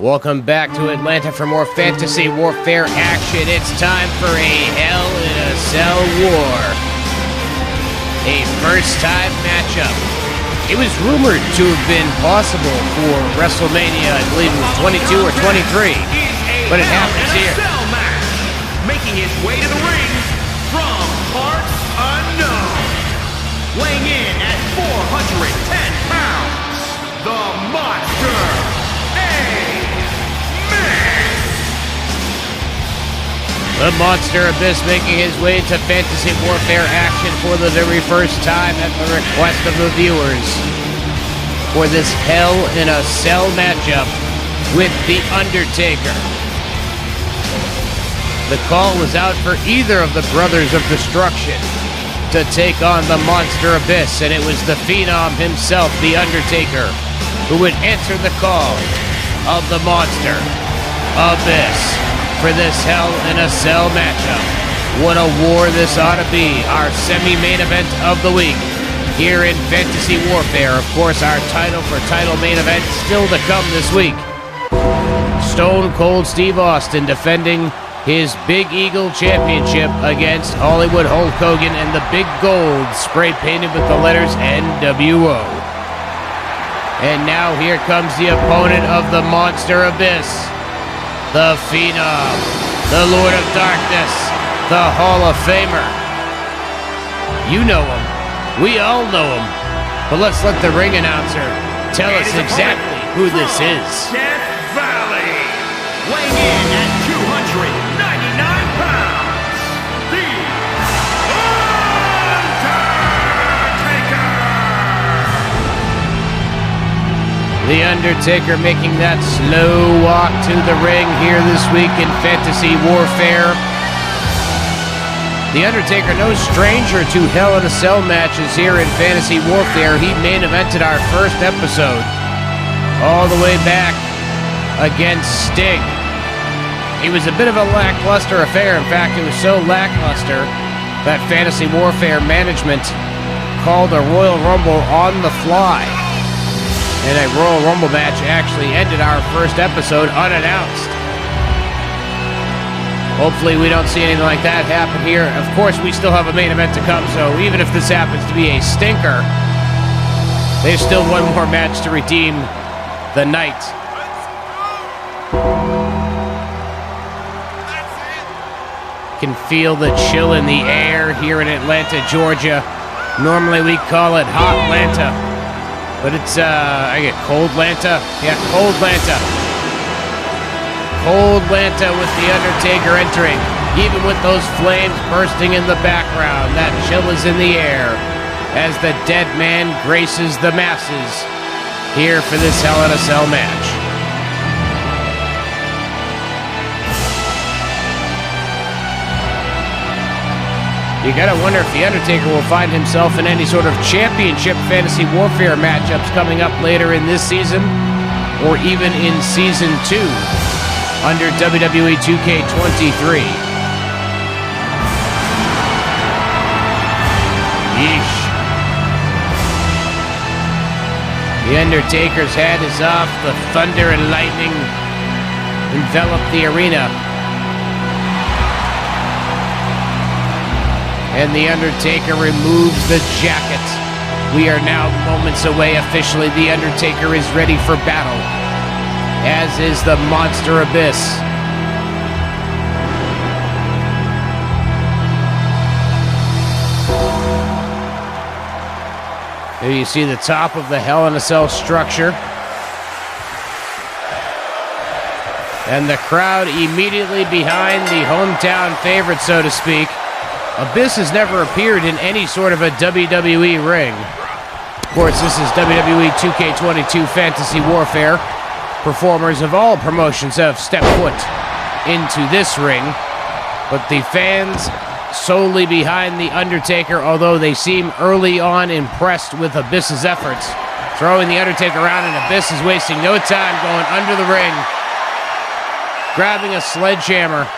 Welcome back to Atlanta for more fantasy warfare action. It's time for a Hell in a Cell war. A first-time matchup. It was rumored to have been possible for WrestleMania, I believe it was 22 or 23, but it happens here. Making his way to the ring from parts unknown. Weighing in at 410 pounds, the Monster. The Monster Abyss making his way to fantasy warfare action for the very first time at the request of the viewers for this Hell in a Cell matchup with The Undertaker. The call was out for either of the Brothers of Destruction to take on the Monster Abyss, and it was the Phenom himself, The Undertaker, who would answer the call of the Monster Abyss for this Hell in a Cell matchup. What a war this ought to be. Our semi-main event of the week here in Fantasy Warfare. Of course, our title for title main event still to come this week. Stone Cold Steve Austin defending his Big Eagle Championship against Hollywood Hulk Hogan and the Big Gold spray painted with the letters NWO. And now here comes the opponent of the Monster Abyss. The Phenom, the Lord of Darkness, the Hall of Famer. You know him. We all know him. But let's let the ring announcer tell us exactly who this is. Death Valley, weighing in at 299 pounds, the The Undertaker making that slow walk to the ring here this week in Fantasy Warfare. The Undertaker, no stranger to Hell in a Cell matches here in Fantasy Warfare. He main evented our first episode all the way back against Sting. It was a bit of a lackluster affair. In fact, it was so lackluster that Fantasy Warfare management called a Royal Rumble on the fly. And a Royal Rumble match actually ended our first episode unannounced. Hopefully we don't see anything like that happen here. Of course, we still have a main event to come, so even if this happens to be a stinker, there's still one more match to redeem the night. Can feel the chill in the air here in Atlanta, Georgia. Normally we call it Hot Atlanta. But it's, I get Cold Lanta. Yeah, Cold Lanta. Cold Lanta with The Undertaker entering. Even with those flames bursting in the background, that chill is in the air as the dead man graces the masses here for this Hell in a Cell match. You gotta wonder if The Undertaker will find himself in any sort of championship Fantasy Warfare matchups coming up later in this season, or even in Season 2 under WWE 2K23. Yeesh. The Undertaker's hat is off, the thunder and lightning envelop the arena. And The Undertaker removes the jacket. We are now moments away officially. The Undertaker is ready for battle, as is the Monster Abyss. There you see the top of the Hell in a Cell structure. And the crowd immediately behind the hometown favorite, so to speak. Abyss has never appeared in any sort of a WWE ring. Of course, this is WWE 2K22 Fantasy Warfare. Performers of all promotions have stepped foot into this ring, but the fans solely behind The Undertaker, although they seem early on impressed with Abyss's efforts. Throwing The Undertaker around, and Abyss is wasting no time going under the ring, grabbing a sledgehammer.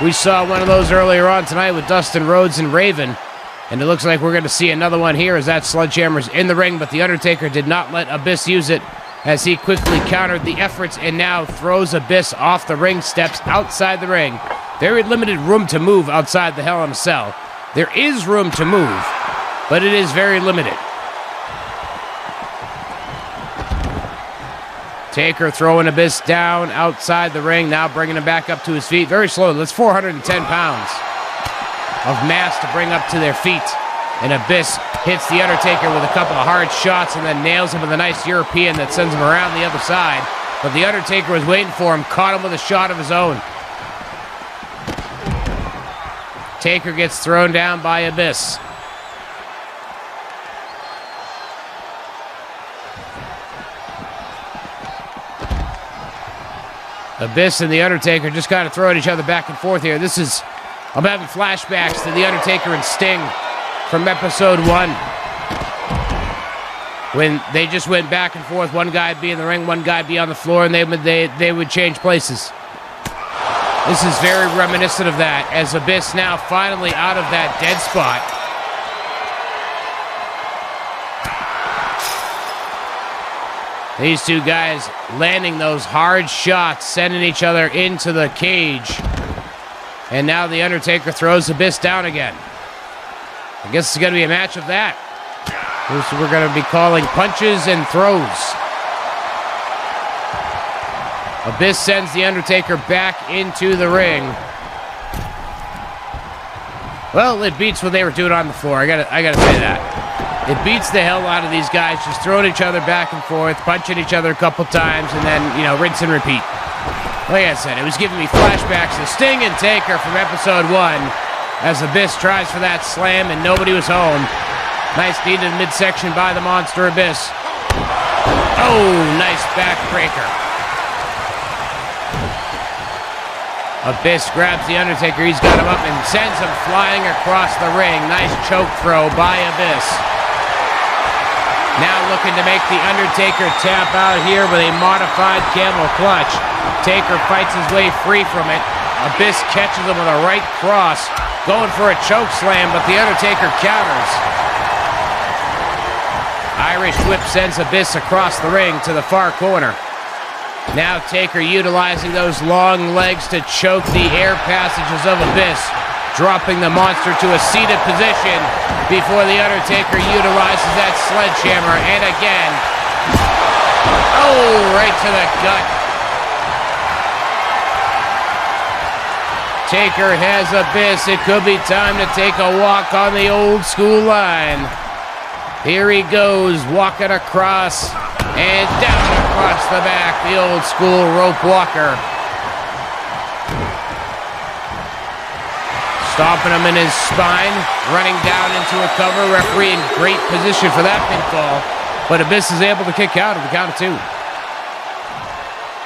We saw one of those earlier on tonight with Dustin Rhodes and Raven, and it looks like we're going to see another one here as that sledgehammer's in the ring, but The Undertaker did not let Abyss use it. as he quickly countered the efforts and now throws Abyss off the ring steps outside the ring. Very limited room to move outside the Hell in a Cell. There is room to move, but it is very limited. Taker throwing Abyss down outside the ring, now bringing him back up to his feet. Very slowly. That's 410 pounds of mass to bring up to their feet. And Abyss hits the Undertaker with a couple of hard shots and then nails him with a nice European that sends him around the other side. But the Undertaker was waiting for him, caught him with a shot of his own. Taker gets thrown down by Abyss. Abyss and the Undertaker just kind of throwing each other back and forth here. I'm having flashbacks to the Undertaker and Sting from episode 1. When they just went back and forth, one guy would be in the ring, one guy would be on the floor, and they would change places. This is very reminiscent of that, as Abyss now finally out of that dead spot. These two guys landing those hard shots, sending each other into the cage. And now the Undertaker throws Abyss down again. I guess it's going to be a match of that. We're going to be calling punches and throws. Abyss sends the Undertaker back into the ring. Well, it beats what they were doing on the floor. I gotta say that. It beats the hell out of these guys, just throwing each other back and forth, punching each other a couple times, and then, rinse and repeat. Like I said, it was giving me flashbacks to Sting and Taker from episode 1, as Abyss tries for that slam and nobody was home. Nice knee to the midsection by the Monster Abyss. Oh, nice backbreaker. Abyss grabs the Undertaker. He's got him up and sends him flying across the ring. Nice choke throw by Abyss. Now looking to make the Undertaker tap out here with a modified camel clutch. Taker fights his way free from it. Abyss catches him with a right cross. Going for a choke slam, but the Undertaker counters. Irish whip sends Abyss across the ring to the far corner. Now Taker utilizing those long legs to choke the air passages of Abyss, dropping the monster to a seated position before the Undertaker utilizes that sledgehammer, and again. Oh, right to the gut. Taker has Abyss. It could be time to take a walk on the old school line. Here he goes, walking across and down across the back, the old school rope walker. Stomping him in his spine, running down into a cover. Referee in great position for that pinfall, but Abyss is able to kick out at the count of 2.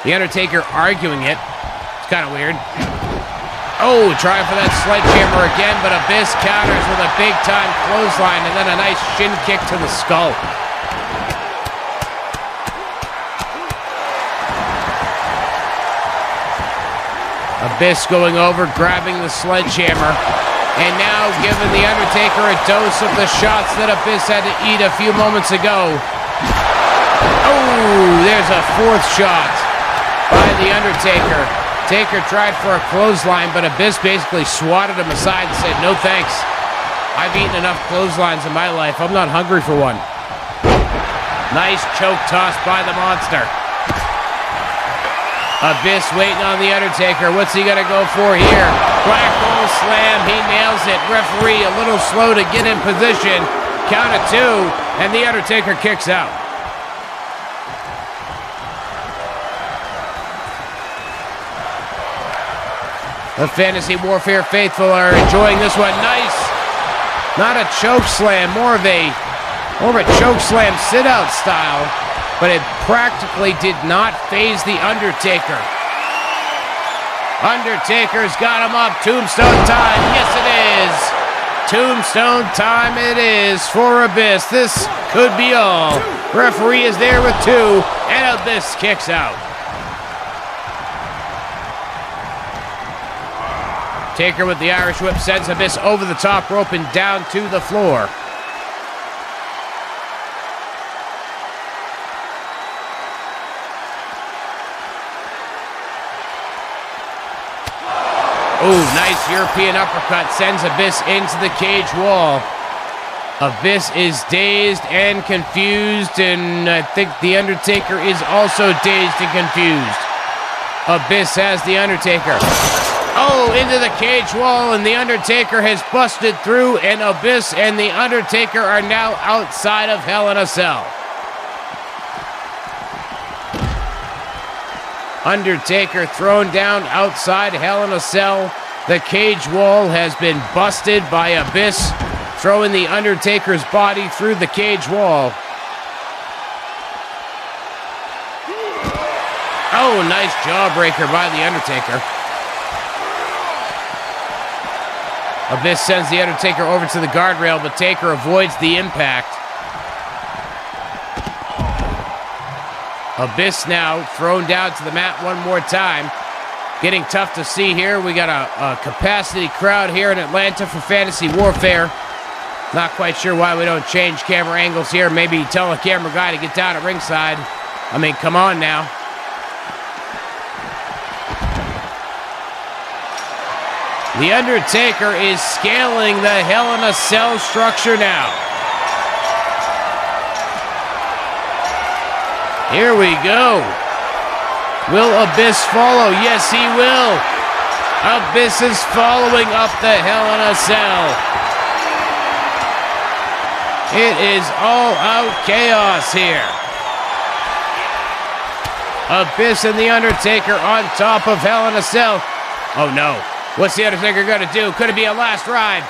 The Undertaker arguing it. It's kind of weird. Oh, trying for that sledgehammer again, but Abyss counters with a big-time clothesline and then a nice shin kick to the skull. Abyss going over, grabbing the sledgehammer, and now giving the Undertaker a dose of the shots that Abyss had to eat a few moments ago. Oh, there's a 4th shot by the Undertaker. Taker tried for a clothesline, but Abyss basically swatted him aside and said, no thanks. I've eaten enough clotheslines in my life. I'm not hungry for one. Nice choke toss by the monster. Abyss waiting on the Undertaker. What's he going to go for here? Black hole slam. He nails it. Referee a little slow to get in position. Count of 2, and the Undertaker kicks out. The Fantasy Warfare faithful are enjoying this one. Nice. Not a choke slam, more of a choke slam sit-out style, but it practically did not faze the Undertaker. Undertaker's got him up. Tombstone time. Yes, it is. Tombstone time it is for Abyss. This could be all. Referee is there with 2, and Abyss kicks out. Taker with the Irish whip sends Abyss over the top rope and down to the floor. Ooh, nice European uppercut sends Abyss into the cage wall. Abyss is dazed and confused, and I think The Undertaker is also dazed and confused. Abyss has The Undertaker. Oh, into the cage wall, and The Undertaker has busted through, and Abyss and The Undertaker are now outside of Hell in a Cell. Undertaker thrown down outside Hell in a Cell. The cage wall has been busted by Abyss, throwing The Undertaker's body through the cage wall. Oh, nice jawbreaker by The Undertaker. Abyss sends The Undertaker over to the guardrail, but Taker avoids the impact. Abyss now thrown down to the mat one more time. Getting tough to see here. We got a capacity crowd here in Atlanta for Fantasy Warfare. Not quite sure why we don't change camera angles here. Maybe tell a camera guy to get down at ringside. I mean, come on now. The Undertaker is scaling the Hell in a Cell structure now. Here we go. Will Abyss follow? Yes, he will. Abyss is following up the Hell in a Cell. It is all out chaos here. Abyss and The Undertaker on top of Hell in a Cell. Oh no. What's The Undertaker going to do? Could it be a last ride?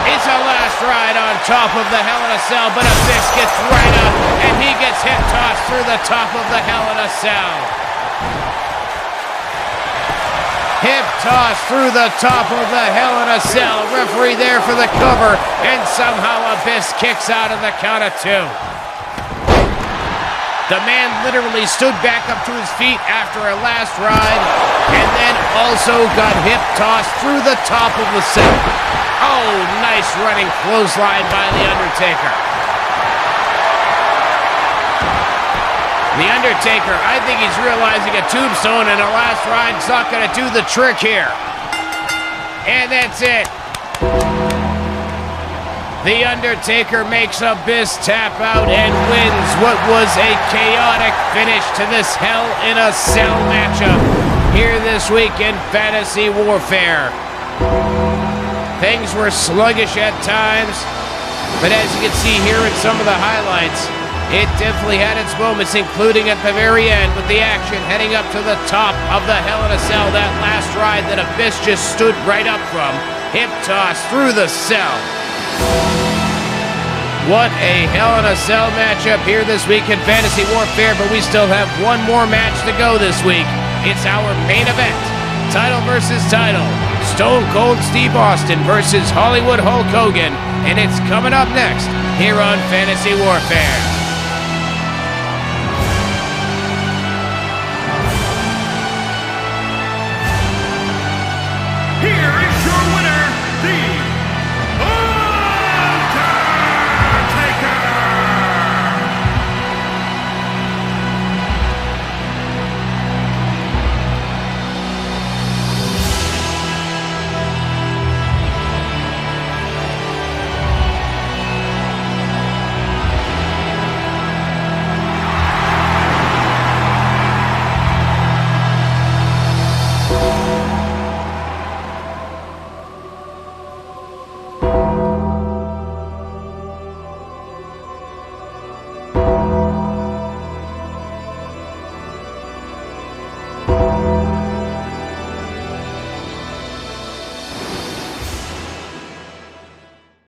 It's a last ride on top of the Hell in a Cell, but Abyss gets right up, and he gets hip tossed through the top of the Hell in a Cell. Hip toss through the top of the Hell in a Cell. Referee there for the cover, and somehow Abyss kicks out of the count of two. The man literally stood back up to his feet after a last ride, and then also got hip tossed through the top of the cell. Oh, nice running clothesline by The Undertaker. The Undertaker, I think he's realizing a tombstone and a last ride's not going to do the trick here. And that's it. The Undertaker makes Abyss tap out and wins what was a chaotic finish to this Hell in a Cell matchup here this week in Fantasy Warfare. Things were sluggish at times, but as you can see here in some of the highlights, it definitely had its moments, including at the very end with the action heading up to the top of the Hell in a Cell, that last ride that Abyss just stood right up from. Hip toss through the cell. What a Hell in a Cell matchup here this week in Fantasy Warfare, but we still have one more match to go this week. It's our main event. Title versus title. Stone Cold Steve Austin versus Hollywood Hulk Hogan. And it's coming up next here on Fantasy Warfare.